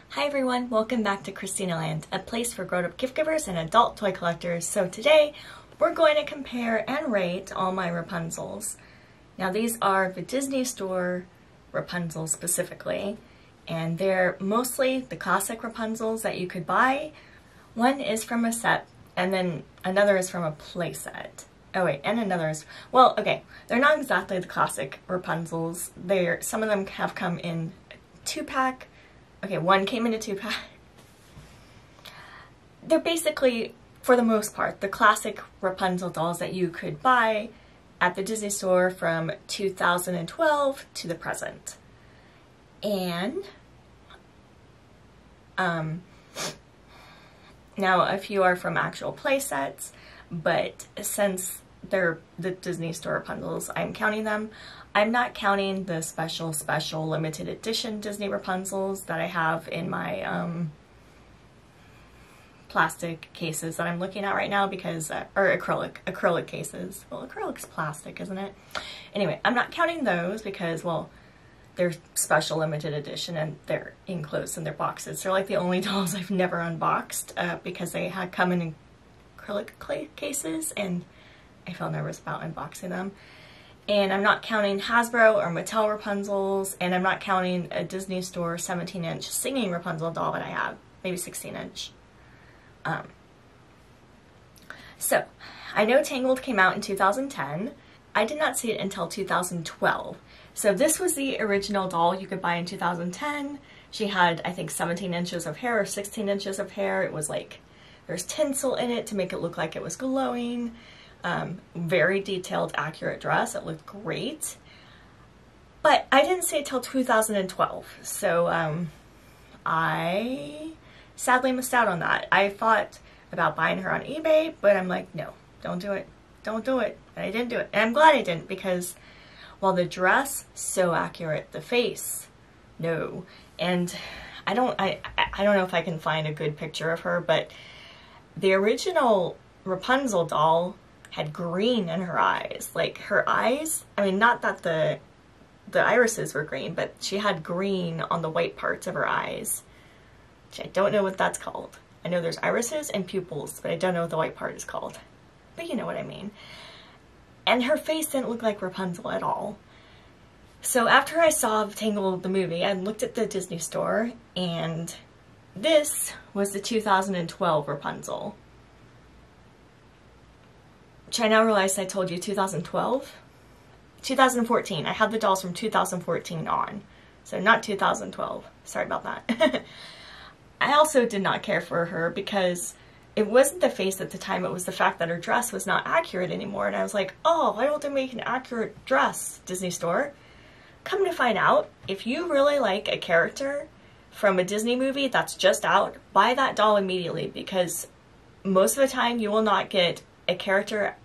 Hi everyone, welcome back to Christina Land, a place for grown-up gift givers and adult toy collectors. So today we're going to compare and rate all my Rapunzels. Now these are the Disney Store Rapunzels specifically, and they're mostly the classic Rapunzels that you could buy. One is from a set, and then another is from a play set. Oh wait, and another is, well, okay, they're not exactly the classic Rapunzels. Some of them have come in a 2-pack. Okay, one came in a 2-pack. They're basically, for the most part, the classic Rapunzel dolls that you could buy at the Disney Store from 2012 to the present. And now a few are from actual play sets, but since they're the Disney Store Rapunzels, I'm counting them. I'm not counting the special limited edition Disney Rapunzels that I have in my plastic cases that I'm looking at right now because, or acrylic cases. Well, acrylic's plastic, isn't it? Anyway, I'm not counting those because, well, they're special limited edition and they're enclosed in their boxes. They're like the only dolls I've never unboxed because they had come in acrylic clay cases and I felt nervous about unboxing them. And I'm not counting Hasbro or Mattel Rapunzels, and I'm not counting a Disney Store 17-inch singing Rapunzel doll that I have, maybe 16-inch. So, I know Tangled came out in 2010. I did not see it until 2012. So this was the original doll you could buy in 2010. She had, I think, 17 inches of hair or 16 inches of hair. It was like, there's tinsel in it to make it look like it was glowing. Very detailed, accurate dress. It looked great. But I didn't see it till 2012. So I sadly missed out on that. I thought about buying her on eBay, but I'm like, no, don't do it. Don't do it. And I didn't do it. And I'm glad I didn't because while the dress, so accurate, the face, no. And I don't know if I can find a good picture of her, but the original Rapunzel doll had green in her eyes. Like her eyes, I mean, not that the irises were green, but she had green on the white parts of her eyes, which I don't know what that's called. I know there's irises and pupils, but I don't know what the white part is called. But you know what I mean. And her face didn't look like Rapunzel at all. So after I saw Tangled the movie, I looked at the Disney Store, and this was the 2012 Rapunzel. Which I now realize I told you 2012? 2014. I had the dolls from 2014 on. So not 2012. Sorry about that. I also did not care for her because it wasn't the face at the time, it was the fact that her dress was not accurate anymore. And I was like, oh, why don't they make an accurate dress, Disney Store? Come to find out, if you really like a character from a Disney movie that's just out, buy that doll immediately because most of the time you will not get a character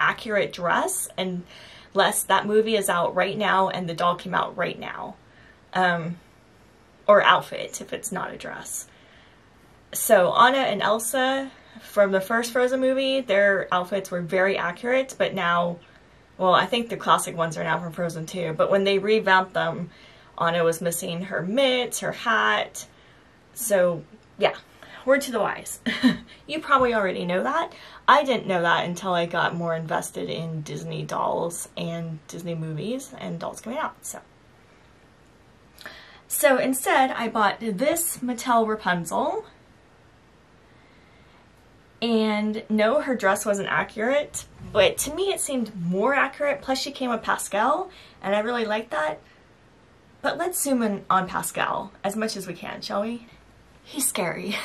accurate dress unless that movie is out right now and the doll came out right now. Or outfit if it's not a dress. So Anna and Elsa from the first Frozen movie, their outfits were very accurate, but now, well, I think the classic ones are now from Frozen 2, but when they revamped them, Anna was missing her mitts, her hat, so yeah. Word to the wise. You probably already know that. I didn't know that until I got more invested in Disney dolls and Disney movies and dolls coming out. So instead, I bought this Mattel Rapunzel. And no, her dress wasn't accurate, but to me it seemed more accurate. Plus she came with Pascal, and I really liked that. But let's zoom in on Pascal as much as we can, shall we? He's scary.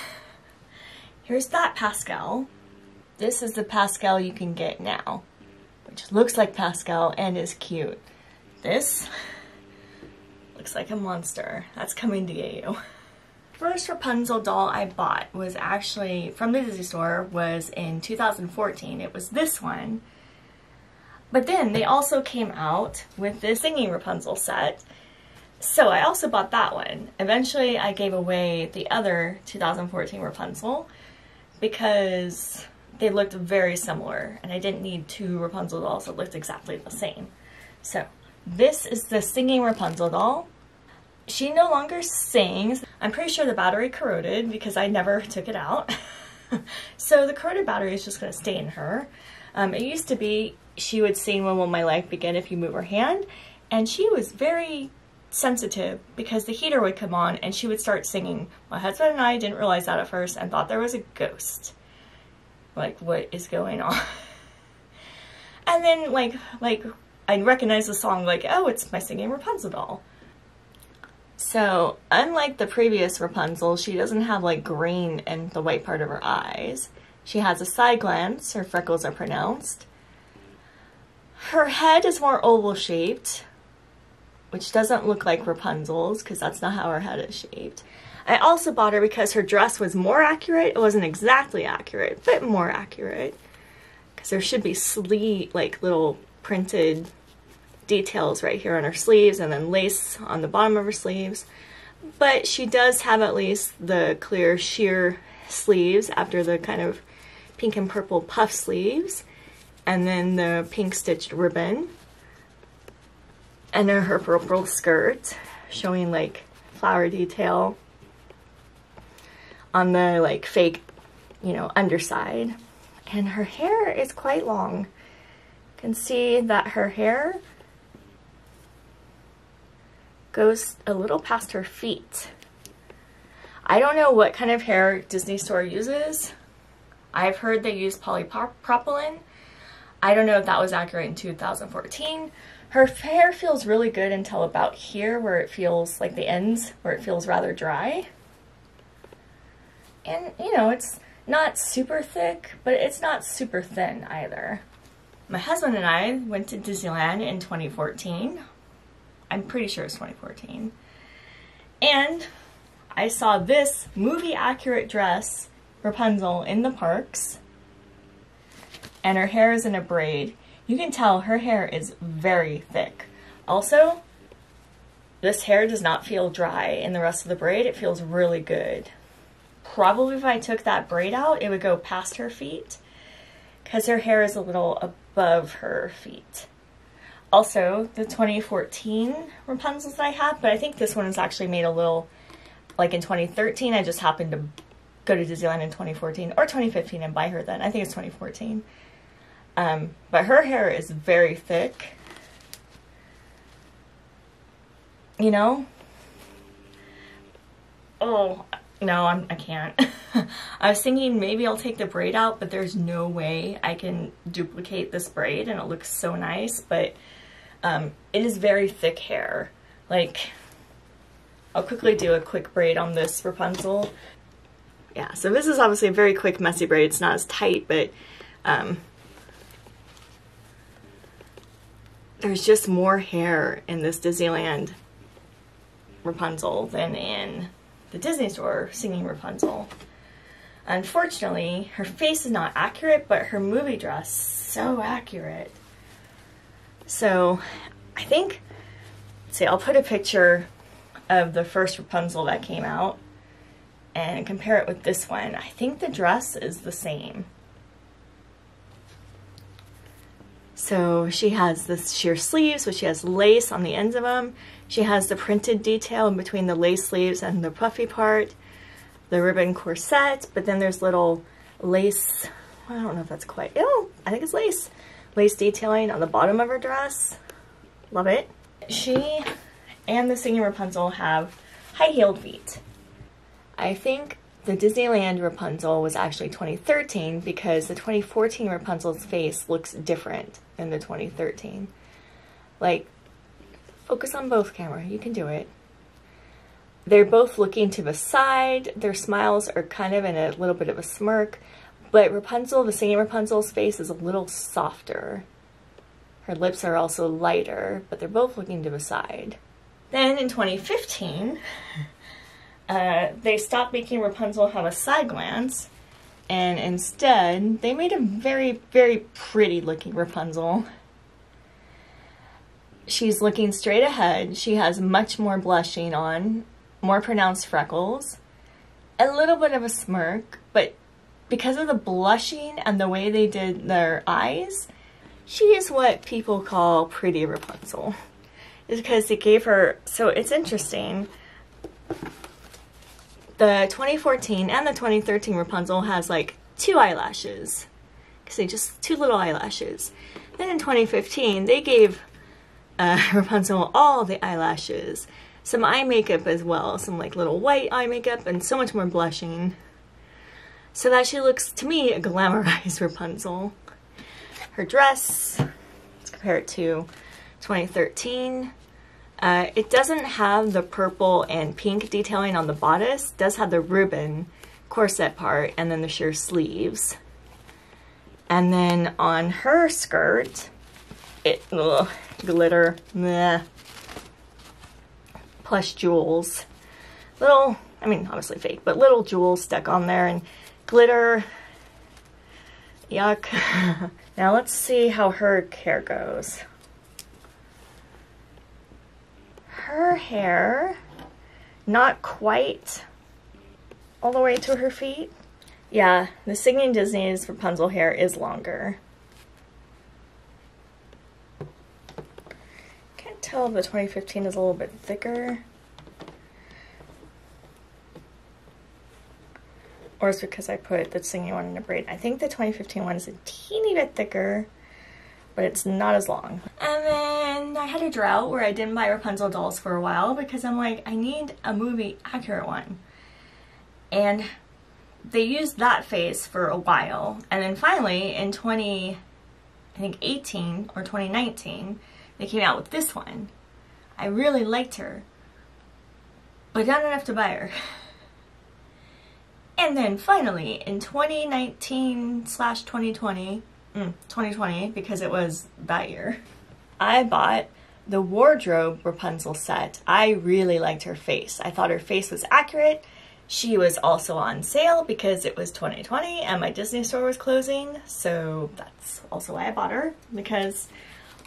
Here's that Pascal. This is the Pascal you can get now, which looks like Pascal and is cute. This looks like a monster. That's coming to get you. First Rapunzel doll I bought was actually from the Disney Store, was in 2014. It was this one. But then they also came out with this singing Rapunzel set. So I also bought that one. Eventually I gave away the other 2014 Rapunzel because they looked very similar and I didn't need two Rapunzel dolls that looked exactly the same. So this is the singing Rapunzel doll. She no longer sings. I'm pretty sure the battery corroded because I never took it out. So the corroded battery is just going to stay in her. It used to be she would sing When Will My Life Begin if you move her hand, and she was very sensitive because the heater would come on and she would start singing. My husband and I didn't realize that at first and thought there was a ghost. Like, what is going on? And then like I recognized the song, like, oh, it's my singing Rapunzel doll. So unlike the previous Rapunzel, she doesn't have like green in the white part of her eyes. She has a side glance, her freckles are pronounced. Her head is more oval shaped, which doesn't look like Rapunzel's because that's not how her head is shaped. I also bought her because her dress was more accurate. It wasn't exactly accurate, but more accurate. Because there should be sleeve, like little printed details right here on her sleeves and then lace on the bottom of her sleeves. But she does have at least the clear sheer sleeves after the kind of pink and purple puff sleeves. And then the pink stitched ribbon. And then her purple skirt showing like flower detail on the like fake, you know, underside. And her hair is quite long. You can see that her hair goes a little past her feet. I don't know what kind of hair Disney Store uses. I've heard they use polypropylene. I don't know if that was accurate in 2014. Her hair feels really good until about here where it feels like the ends, where it feels rather dry. And, you know, it's not super thick, but it's not super thin either. My husband and I went to Disneyland in 2014. I'm pretty sure it's 2014. And I saw this movie-accurate dress, Rapunzel, in the parks. And her hair is in a braid. You can tell her hair is very thick. Also, this hair does not feel dry in the rest of the braid. It feels really good. Probably if I took that braid out, it would go past her feet because her hair is a little above her feet. Also, the 2014 Rapunzels that I have, but I think this one is actually made a little, like in 2013, I just happened to go to Disneyland in 2014 or 2015 and buy her then. I think it's 2014. But her hair is very thick. You know? Oh, no, I can't. I was thinking maybe I'll take the braid out, but there's no way I can duplicate this braid and it looks so nice, but it is very thick hair. Like, I'll quickly do a quick braid on this Rapunzel. Yeah, so this is obviously a very quick, messy braid. It's not as tight, but there's just more hair in this Disneyland Rapunzel than in the Disney Store singing Rapunzel. Unfortunately, her face is not accurate, but her movie dress so accurate. So I think, see, I'll put a picture of the first Rapunzel that came out and compare it with this one. I think the dress is the same. So she has this sheer sleeves, which she has lace on the ends of them. She has the printed detail in between the lace sleeves and the puffy part, the ribbon corset, but then there's little lace, I don't know if that's quite, oh, I think it's lace. Lace detailing on the bottom of her dress. Love it. She and the singing Rapunzel have high-heeled feet. I think the Disneyland Rapunzel was actually 2013 because the 2014 Rapunzel's face looks different than the 2013. Like, focus on both, camera. You can do it. They're both looking to the side. Their smiles are kind of in a little bit of a smirk. But Rapunzel, the singing Rapunzel's face is a little softer. Her lips are also lighter, but they're both looking to the side. Then in 2015, they stopped making Rapunzel have a side glance, and instead they made a very, very pretty looking Rapunzel. She's looking straight ahead. She has much more blushing on, more pronounced freckles, a little bit of a smirk, but because of the blushing and the way they did their eyes, she is what people call pretty Rapunzel. It's because they gave her, so it's interesting. The 2014 and the 2013 Rapunzel has like 2 eyelashes. See, just 2 little eyelashes. Then in 2015, they gave Rapunzel all the eyelashes. Some eye makeup as well, some like little white eye makeup, and so much more blushing. So that she looks, to me, a glamorized Rapunzel. Her dress, let's compare it to 2013. It doesn't have the purple and pink detailing on the bodice. It does have the ribbon corset part and then the sheer sleeves. And then on her skirt, glitter, meh, plush jewels. Little, I mean, obviously fake, but little jewels stuck on there and glitter. Yuck. Now let's see how her hair goes. Her hair, not quite all the way to her feet. Yeah, the Singing Disney's Rapunzel hair is longer. Can't tell if the 2015 is a little bit thicker. Or it's because I put the singing one in a braid. I think the 2015 one is a teeny bit thicker, but it's not as long. And then I had a drought where I didn't buy Rapunzel dolls for a while because I'm like, I need a movie accurate one. And they used that face for a while. And then finally in 2018 or 2019, they came out with this one. I really liked her, but not enough to buy her. And then finally in 2019/2020, because it was that year, I bought the wardrobe Rapunzel set. I really liked her face. I thought her face was accurate. She was also on sale because it was 2020 and my Disney store was closing. So that's also why I bought her, because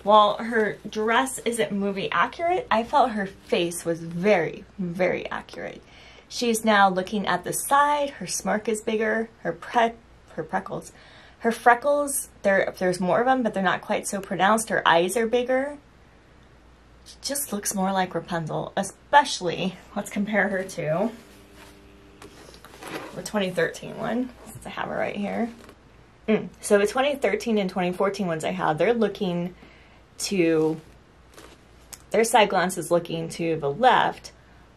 while her dress isn't movie accurate, I felt her face was very, very accurate. She's now looking at the side. Her smirk is bigger. Her freckles, there's more of them, but they're not quite so pronounced. Her eyes are bigger. She just looks more like Rapunzel, especially, let's compare her to the 2013 one, since I have her right here. So the 2013 and 2014 ones I had, their side glance is looking to the left,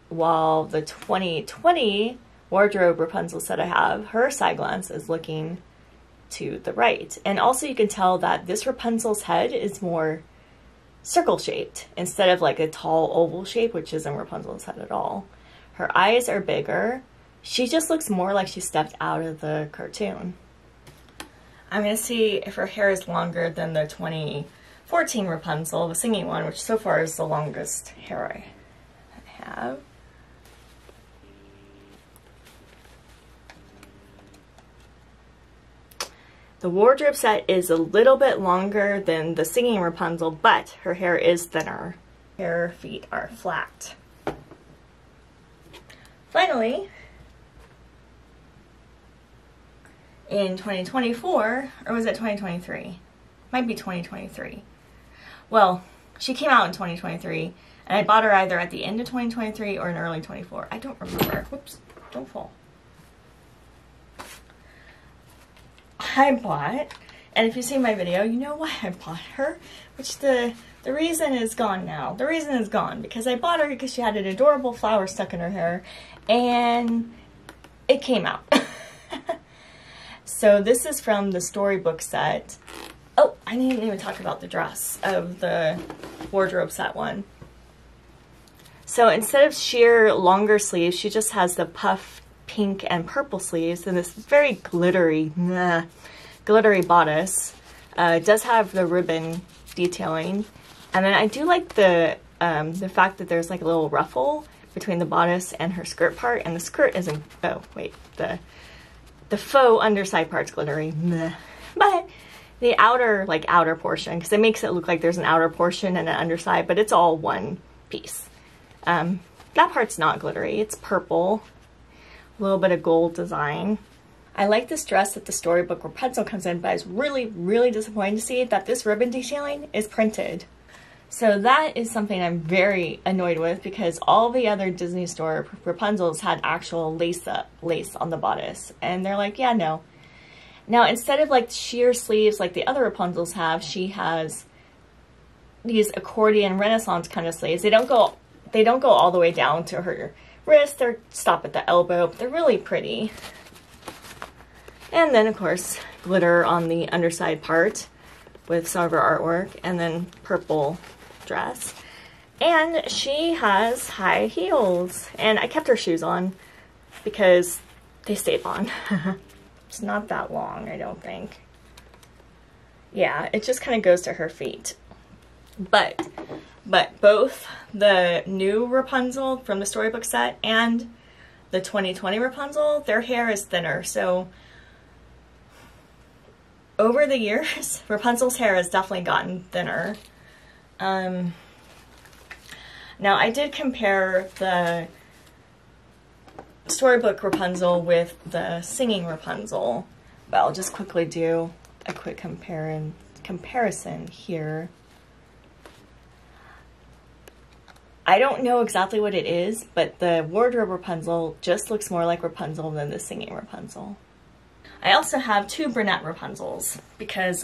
while the 2020 wardrobe Rapunzel set I have, her side glance is looking to the right. And also you can tell that this Rapunzel's head is more circle shaped instead of like a tall oval shape, which isn't Rapunzel's head at all. Her eyes are bigger. She just looks more like she stepped out of the cartoon. I'm gonna see if her hair is longer than the 2014 Rapunzel, the singing one, which so far is the longest hair I have. The wardrobe set is a little bit longer than the singing Rapunzel, but her hair is thinner. Her feet are flat. Finally, in 2024, or was it 2023? Might be 2023. Well, she came out in 2023, and I bought her either at the end of 2023 or in early 24. I don't remember. Whoops, don't fall. I bought, and if you see my video, you know why I bought her, which the reason is gone now. The reason is gone because I bought her because she had an adorable flower stuck in her hair, and it came out. So this is from the storybook set. Oh, I didn't even talk about the dress of the wardrobe set one. So instead of sheer longer sleeves, she just has the puff pink and purple sleeves and this very glittery bodice. It does have the ribbon detailing, and then I do like the fact that there's like a little ruffle between the bodice and her skirt part, and the skirt isn't, oh wait, the faux underside part's glittery, but the outer portion, because it makes it look like there's an outer portion and an underside, but it's all one piece. That part's not glittery, it's purple, a little bit of gold design. I like this dress that the storybook Rapunzel comes in, but I was really, really disappointed to see that this ribbon detailing is printed. So that is something I'm very annoyed with because all the other Disney Store Rapunzels had actual lace on the bodice. And they're like, yeah, no. Now, instead of like sheer sleeves like the other Rapunzels have, she has these accordion Renaissance kind of sleeves. They don't go all the way down to her wrist. They stop at the elbow. But they're really pretty. And then, of course, glitter on the underside part with some of her artwork, and then purple dress. And she has high heels, and I kept her shoes on because they stayed on. It's not that long, I don't think. Yeah, it just kind of goes to her feet. But both the new Rapunzel from the storybook set and the 2020 Rapunzel, their hair is thinner. So over the years, Rapunzel's hair has definitely gotten thinner. Now I did compare the storybook Rapunzel with the singing Rapunzel, but I'll just quickly do a quick comparison here. I don't know exactly what it is, but the wardrobe Rapunzel just looks more like Rapunzel than the singing Rapunzel. I also have two brunette Rapunzels because,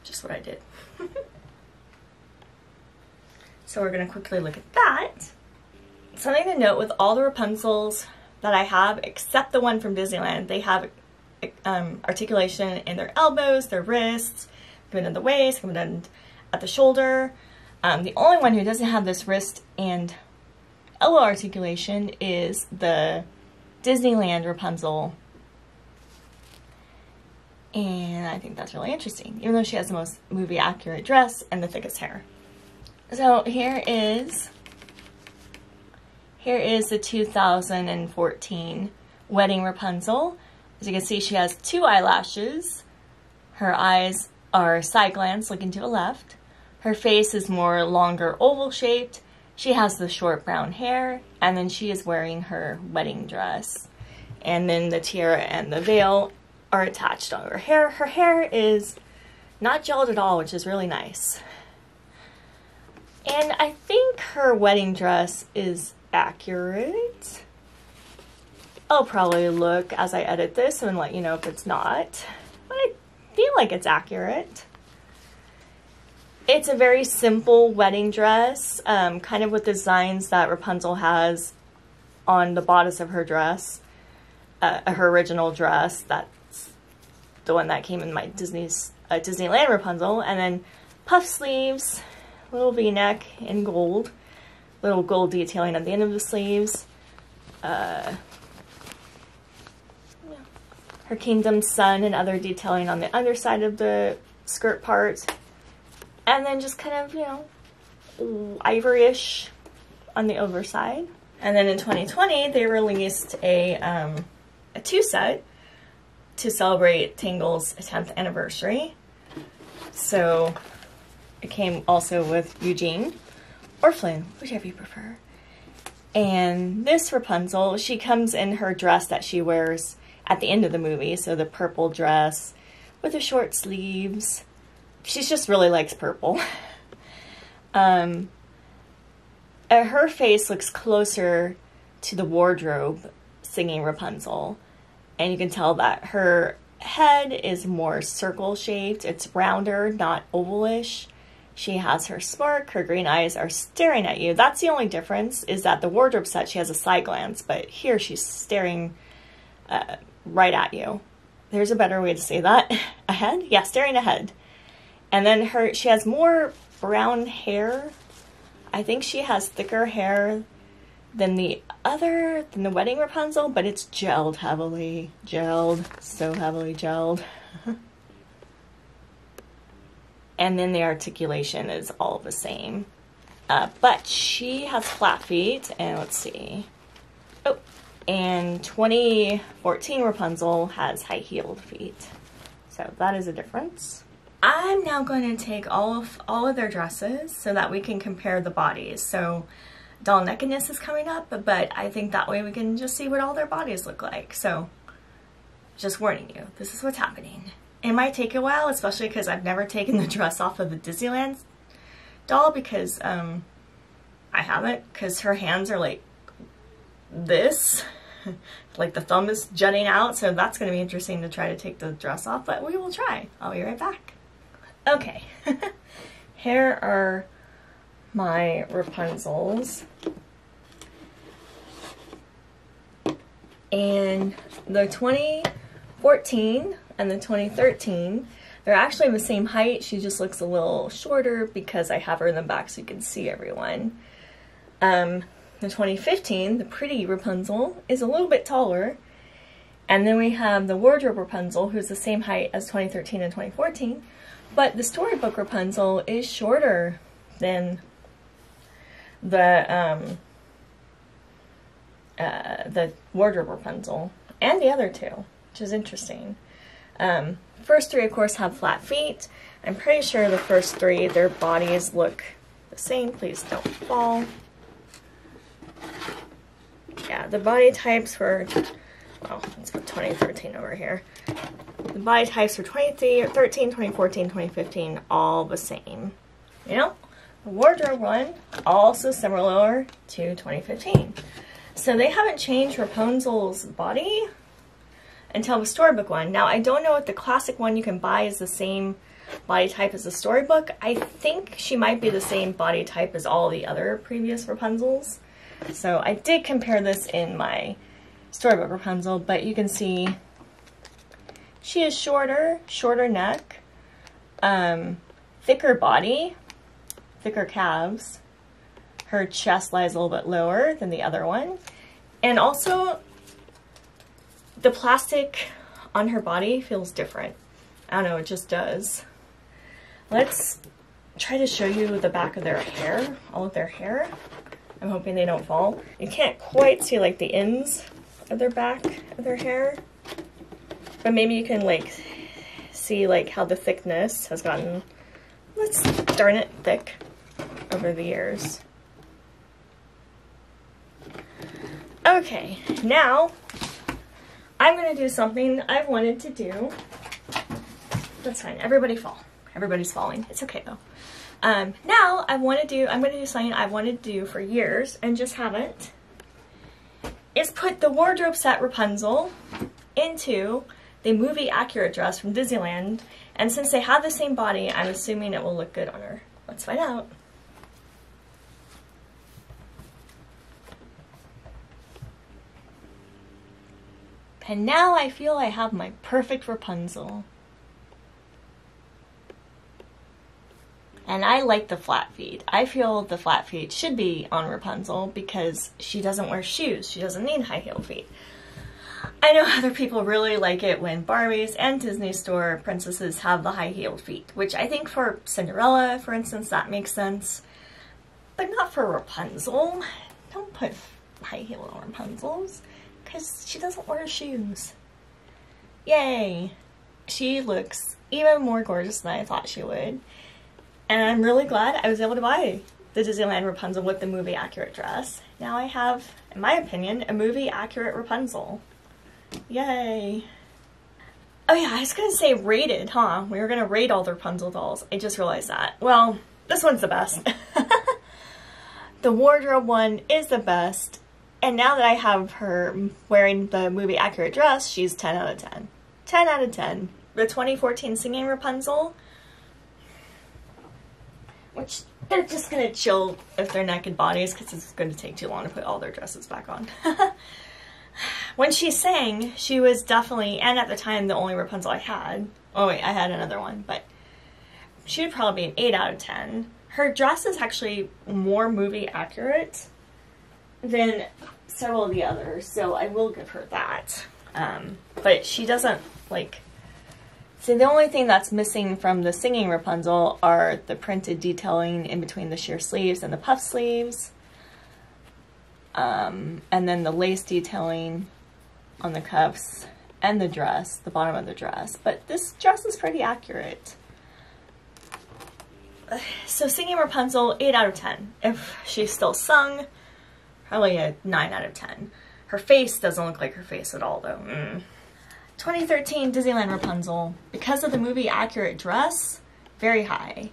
just what I did. So we're going to quickly look at that. Something to note with all the Rapunzels that I have, except the one from Disneyland, they have articulation in their elbows, their wrists, coming down the waist, coming down at the shoulder. The only one who doesn't have this wrist and elbow articulation is the Disneyland Rapunzel. And I think that's really interesting, even though she has the most movie accurate dress and the thickest hair. So here is the 2014 Wedding Rapunzel. As you can see, she has two eyelashes. Her eyes are side glance looking to the left. Her face is more longer oval shaped. She has the short brown hair, and then she is wearing her wedding dress. And then the tiara and the veil are attached on her hair. Her hair is not gelled at all, which is really nice. And I think her wedding dress is accurate. I'll probably look as I edit this and let you know if it's not, but I feel like it's accurate. It's a very simple wedding dress, kind of with designs that Rapunzel has on the bodice of her dress, her original dress. That's the one that came in my Disneyland Rapunzel, and then puff sleeves, little V-neck in gold, little gold detailing at the end of the sleeves. Her kingdom sun and other detailing on the underside of the skirt part, and then just kind of, you know, ivory-ish on the overside. And then in 2020, they released a two-set to celebrate Tangle's 10th anniversary. So it came also with Eugene or Flynn, whichever you prefer. And this Rapunzel, she comes in her dress that she wears at the end of the movie. So the purple dress with the short sleeves. She just really likes purple. Her face looks closer to the wardrobe singing Rapunzel. And you can tell that her head is more circle shaped. It's rounder, not ovalish. She has her smirk. Her green eyes are staring at you. That's the only difference, is that the wardrobe set, she has a side glance, but here she's staring right at you. There's a better way to say that. Ahead? Yeah, staring ahead. And then she has more brown hair. I think she has thicker hair than the wedding Rapunzel, but it's gelled heavily. So heavily gelled. And then the articulation is all the same. But she has flat feet, and let's see. Oh, and 2014 Rapunzel has high-heeled feet. So that is a difference. I'm now going to take all of their dresses so that we can compare the bodies. So doll nakedness is coming up, but I think that way we can just see what all their bodies look like. So just warning you, this is what's happening. It might take a while, especially because I've never taken the dress off of the Disneyland doll because I haven't, because her hands are like this. Like the thumb is jutting out, so that's going to be interesting to try to take the dress off, but we will try. I'll be right back. Okay, here are my Rapunzels. And the 2014 and the 2013, they're actually the same height. She just looks a little shorter because I have her in the back so you can see everyone. The 2015, the pretty Rapunzel, is a little bit taller. And then we have the wardrobe Rapunzel, who's the same height as 2013 and 2014. But the storybook Rapunzel is shorter than the wardrobe Rapunzel and the other two, which is interesting. First three, of course, have flat feet. I'm pretty sure the first three, their bodies look the same. Please don't fall. Yeah, the body types for, well, let's go 2013 over here. The body types for 2013, 2014, 2015, all the same. You know, the wardrobe one, also similar to 2015. So they haven't changed Rapunzel's body until the storybook one. Now, I don't know if the classic one you can buy is the same body type as the storybook. I think she might be the same body type as all the other previous Rapunzels. So I did compare this in my storybook Rapunzel, but you can see she is shorter neck, thicker body, thicker calves. Her chest lies a little bit lower than the other one. And also, the plastic on her body feels different. I don't know, it just does. Let's try to show you the back of their hair, all of their hair. I'm hoping they don't fall. You can't quite see like the ends of their back of their hair, but maybe you can like see like how the thickness has gotten, let's darn it, thick over the years. Okay, now I'm gonna do something I've wanted to do. That's fine, everybody fall. Everybody's falling, it's okay though. Now I'm gonna do something I've wanted to do for years and just haven't, is put the wardrobe set Rapunzel into the movie accurate dress from Disneyland, and since they have the same body, I'm assuming it will look good on her. Let's find out. And now I feel I have my perfect Rapunzel. And I like the flat feet. I feel the flat feet should be on Rapunzel because she doesn't wear shoes. She doesn't need high heel feet. I know other people really like it when Barbies and Disney Store princesses have the high heel feet, which I think for Cinderella, for instance, that makes sense. But not for Rapunzel. Don't put high heel on Rapunzel's because she doesn't wear shoes. Yay! She looks even more gorgeous than I thought she would. And I'm really glad I was able to buy the Disneyland Rapunzel with the movie accurate dress. Now I have, in my opinion, a movie accurate Rapunzel. Yay. Oh yeah, I was gonna say rated, huh? We were gonna rate all the Rapunzel dolls. I just realized that. Well, this one's the best. The wardrobe one is the best. And now that I have her wearing the movie accurate dress, she's 10 out of 10. 10 out of 10. The 2014 singing Rapunzel, which they're just gonna chill if they're naked bodies because it's gonna take too long to put all their dresses back on. When she sang, she was definitely, and at the time, the only Rapunzel I had. Oh wait, I had another one, but she would probably be an 8 out of 10. Her dress is actually more movie accurate than several of the others, so I will give her that. But she doesn't, like, so the only thing that's missing from the singing Rapunzel are the printed detailing in between the sheer sleeves and the puff sleeves. And then the lace detailing on the cuffs and the dress, the bottom of the dress. But this dress is pretty accurate. So singing Rapunzel, 8 out of 10. If she still sung, probably a 9 out of 10. Her face doesn't look like her face at all though. 2013 Disneyland Rapunzel, because of the movie accurate dress, very high.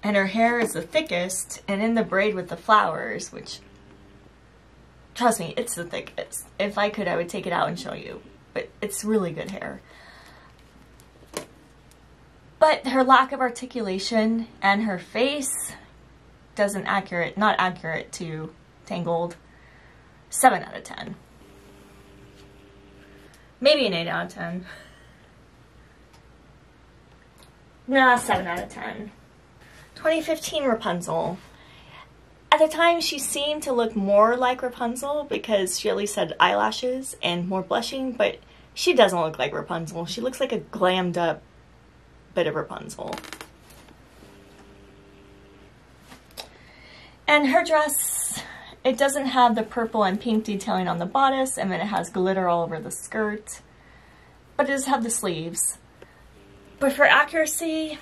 And her hair is the thickest and in the braid with the flowers, which, trust me, it's the thickest. If I could, I would take it out and show you. But it's really good hair. But her lack of articulation and her face not accurate to Tangled. 7 out of 10. Maybe an 8 out of 10. Nah, 7 out of 10. 2015 Rapunzel. At the time, she seemed to look more like Rapunzel because she at least had eyelashes and more blushing, but she doesn't look like Rapunzel. She looks like a glammed up bit of Rapunzel. And her dress, it doesn't have the purple and pink detailing on the bodice, and then it has glitter all over the skirt, but it does have the sleeves. But for accuracy,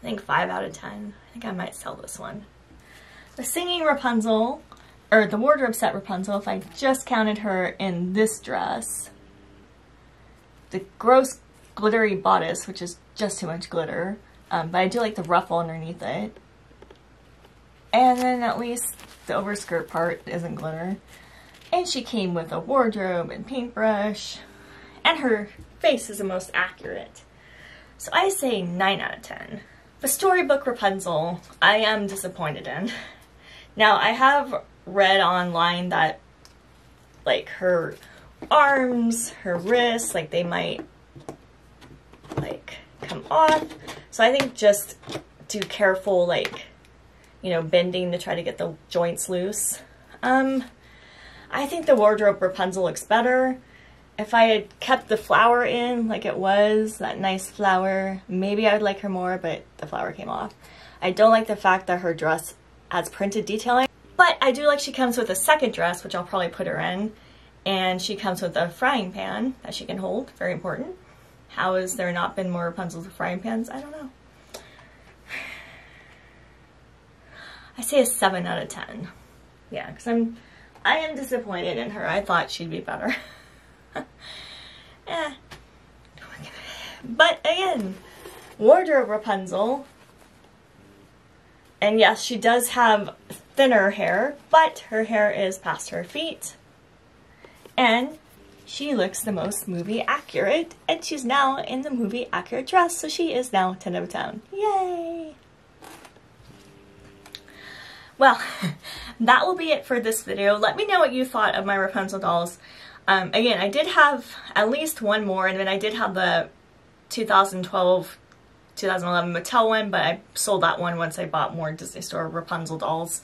I think 5 out of 10. I think I might sell this one. The singing Rapunzel, or the wardrobe set Rapunzel, if I just counted her in this dress, the gross glittery bodice, which is just too much glitter, but I do like the ruffle underneath it. And then at least the overskirt part isn't glitter. And she came with a wardrobe and paintbrush, and her face is the most accurate. So I say 9 out of 10. The storybook Rapunzel, I am disappointed in. Now, I have read online that, like, her arms, her wrists, like, they might, like, come off. So I think just do careful, like, you know, bending to try to get the joints loose. I think the wardrobe Rapunzel looks better. If I had kept the flower in like it was, that nice flower, maybe I would like her more, but the flower came off. I don't like the fact that her dress has printed detailing, but I do like she comes with a second dress, which I'll probably put her in, and she comes with a frying pan that she can hold, very important. How has there not been more Rapunzels with frying pans? I don't know. I say a 7 out of 10. Yeah, because I am disappointed in her. I thought she'd be better. Eh. But again, wardrobe Rapunzel, and yes, she does have thinner hair, but her hair is past her feet, and she looks the most movie accurate, and she's now in the movie accurate dress, so she is now 10 out of 10. Yay! Well, that will be it for this video. Let me know what you thought of my Rapunzel dolls. Again, I did have at least one more, and then I did have the 2012, 2011 Mattel one, but I sold that one once I bought more Disney Store Rapunzel dolls.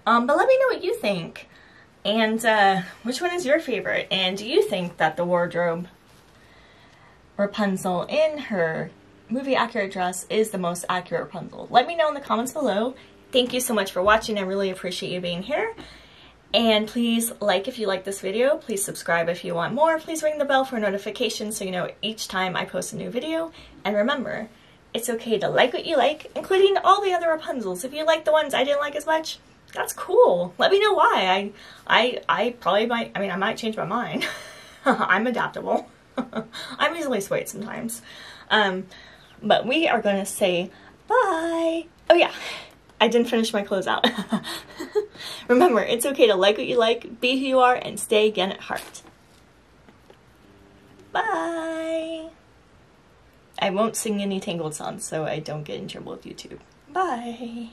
But let me know what you think, and which one is your favorite, and do you think that the wardrobe Rapunzel in her movie accurate dress is the most accurate Rapunzel? Let me know in the comments below. Thank you so much for watching. I really appreciate you being here. And please like if you like this video, please subscribe if you want more, please ring the bell for notifications so you know each time I post a new video. And remember, it's okay to like what you like, including all the other Rapunzels. If you like the ones I didn't like as much, that's cool. Let me know why. I probably might, I might change my mind. I'm adaptable. I'm easily swayed sometimes. But we are going to say bye. Oh yeah. I didn't finish my closeout. Remember, it's okay to like what you like, be who you are, and stay again at heart. Bye! I won't sing any Tangled songs so I don't get in trouble with YouTube. Bye!